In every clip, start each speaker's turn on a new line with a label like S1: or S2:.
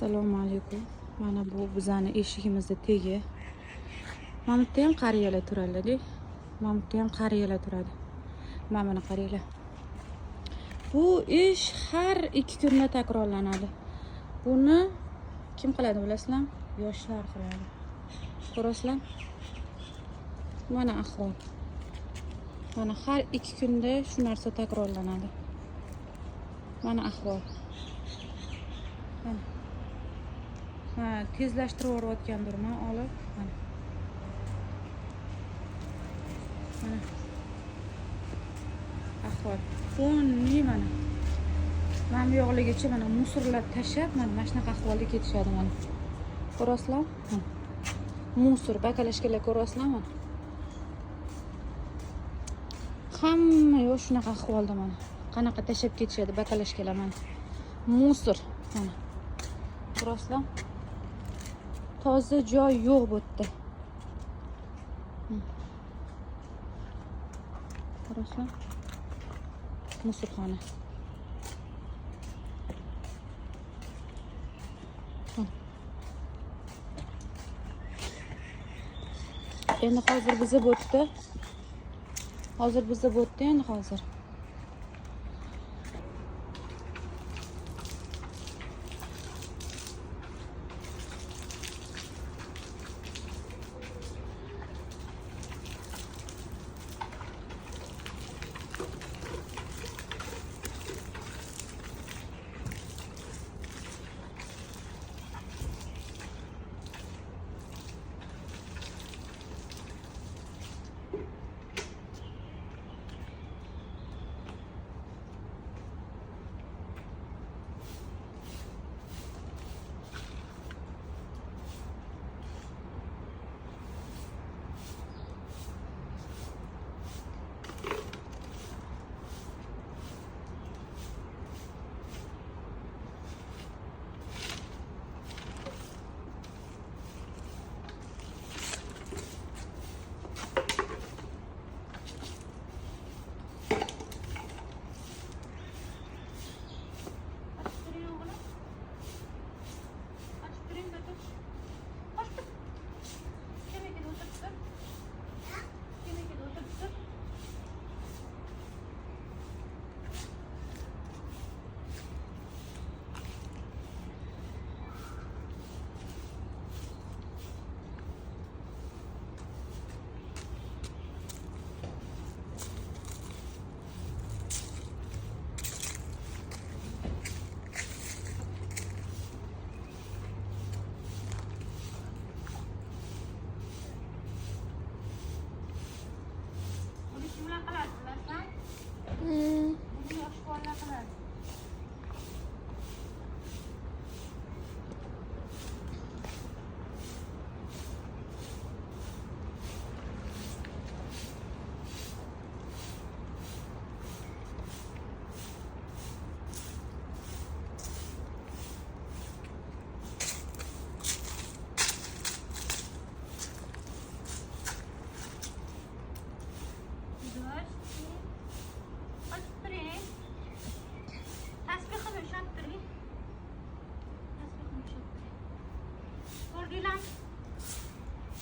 S1: Assalomu alaykum. Mana bu bizani eshigimizda tegi. Mana bu ham qariyalar turadi. Mana bu ham qariyalar turadi. Mana buni qaranglar. Bu ish har 2 kunda takrorlanadi. Buni kim qiladi bilasizlar? Yoshlar qiladi. Ko'rasizlar? Mana ahvol. Mana har 2 kunda shu narsa takrorlanadi. Mana ahvol. Ha, tezlashtirib yuborayotgandirman, olib. Mana. Mana. Ahvol. Bunni mana. Mana bu yoqligicha mana musorlar tashab, mana shunaqa ahvolga ketishadi mana. Ko'rasizlar? Musor, bakalashkalar ko'rasizlar mana. Hamma yo'q shunaqa ahvolda mana. Qanaqa tashab ketishadi bakalashkalar mana. Musor mana. Ko'rasizlar? Toza joy yo'q bu yerda. Ko'rasizlar? Musorxona. Endi hozir bizda bu yerda. Hozir bizda bu yerda endi hozir.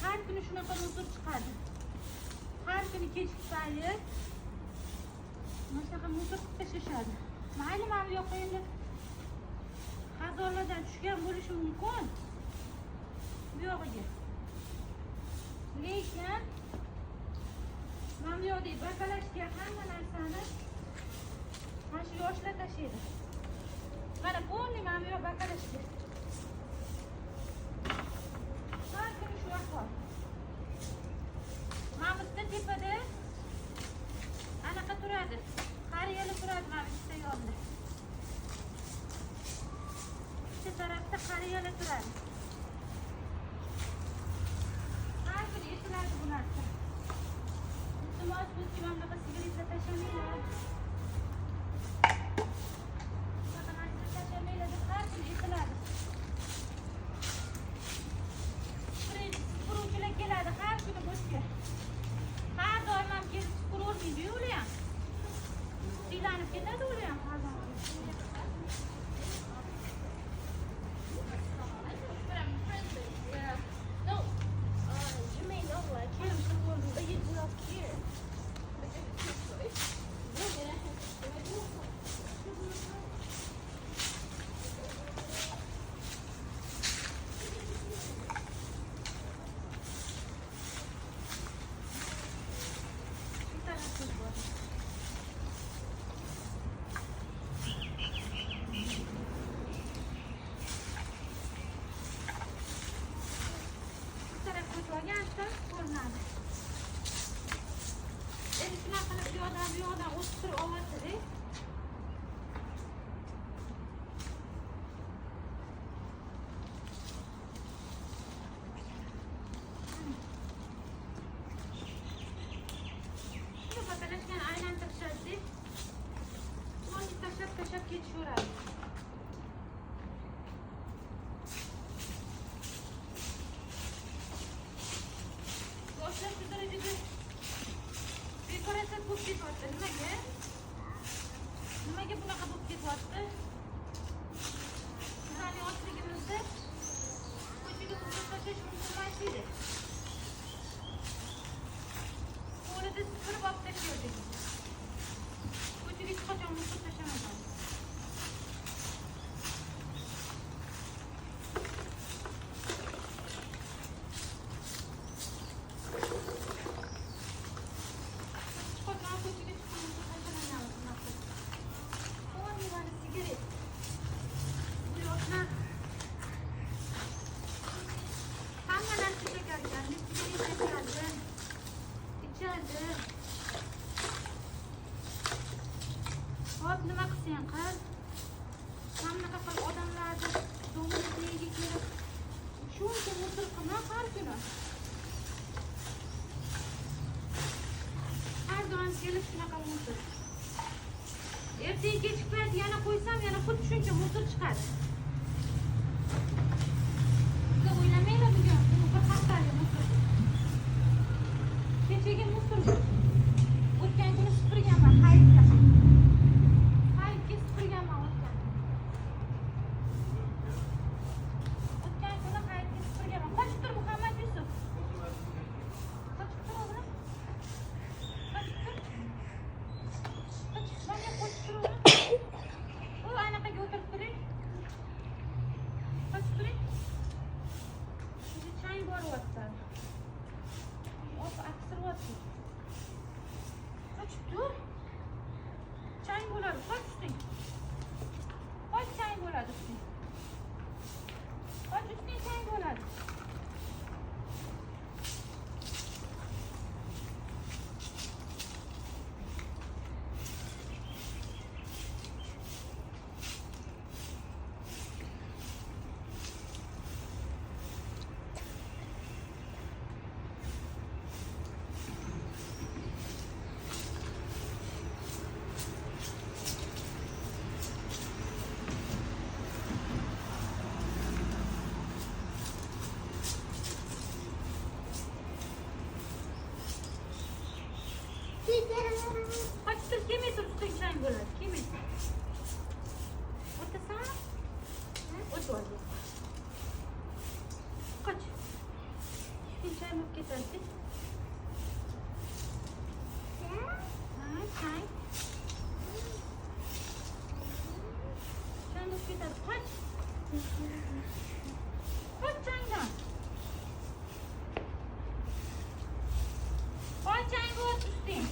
S1: Har kuni shunaqa musor chiqadi. Har kuni kechki payt mana shunaqa musor qilib tashlashadi. Mayli mana bu yoqqa endi xazonlardan tushgan bo'lishi mumkin. Bu yog'iga. Lekin mana bu yoqdagi bakalashga hamma narsani mana shu yoshlar tashlaydi. Mana bo'ldi mana bu yoq bakalashga. Mamutda tepada anaqa turadi. Qariyalar turadi mana bitta yonda. Bitta tarafda qariyalar turadi. Har kuni etiladi bu narsa. Iltimos bizga mana bunaqa sigaretlar tashlamanglar. Bunaqa narsa tashlamanglar deb har kuni etiladi. Supuruvchilar keladi har kuni bizga. Har doim ham kelib supuravermaydi-yu ular ham. Siylanib ketadi ular ham har doim. ko'rsam ko'rinadi. Endi shunaqa qilib bu yoqdan o'tib turib olyapti-da. Shu batalashgan aylantirishadi. So'ng tashlab ketishaveradi. Yoshlar shu darajada bekorasat bo'lib ketyapti. Nimaga bunaqa bo'lib ketyapti? Bizlarning yoshligimizda ko'chaga muzor tashlash mumkin emas edi. Qo'lida supurib olib tashlardik. Ko'chaga hech qachon muzor tashlamagan. Hop, nima qilsang qil. Hamma qilib odamlarni do'miligiga kelib shuncha muzor qilma har kuni. Har doim kelib shunaqa muzor. Ertaga kechki payt yana qo'ysam, yana xuddi shuncha muzor chiqadi. Siz o'ylamanglar bugun, bir haftalik muzor. Kechagi muzor. O'tgan kuni supurganman, hayitda. Hayitga supurganman o'tgan. O'tgan kuni hayitga supurganman. Qochib tur Muhammad Yusuf. Qochib tur o'g'lim. Qochib tur. Mana qochib tur o'g'lim. U anaqaga o'tirib turing. Qochib turing. Sizga chang boryapti. Op, aksiryapti. Qochib tur. Chang bo'ladi, qoch usting. Qoch, chang bo'ladi usting. Qoch, usting chang bo'ladi. Qoch tur, kelmay tur, usting chang bo'ladi. Kelmay. O'tasan? O'tib ol. Qoch. Usting chang bo'lib ketadi. Ha, chang. Chang bo'lib ketadi. Qoch. Qoch changdan. Qoch, chang bo'lyapti usting.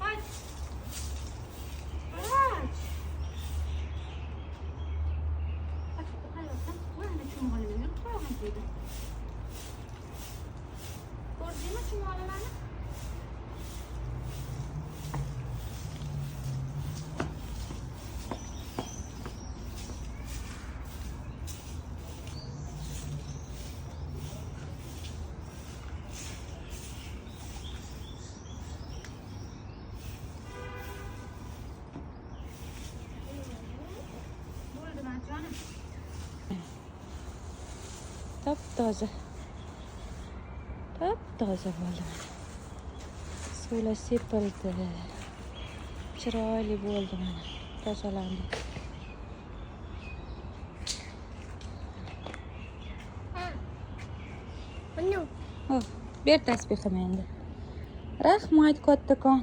S1: Qoch. Qoch. Qochib tur, hayotdan. Mana chumoliga yurib qo'ygan deydi. Ko'rdingmi chumolilarni? Bo'ldimi, jonim? Top-toza. Top-toza bo'ldi. Suvlar sepildi. Chiroyli bo'ldi mana. Tozalandi. Oh, ber tasbihim endi. Rahmat kattakon.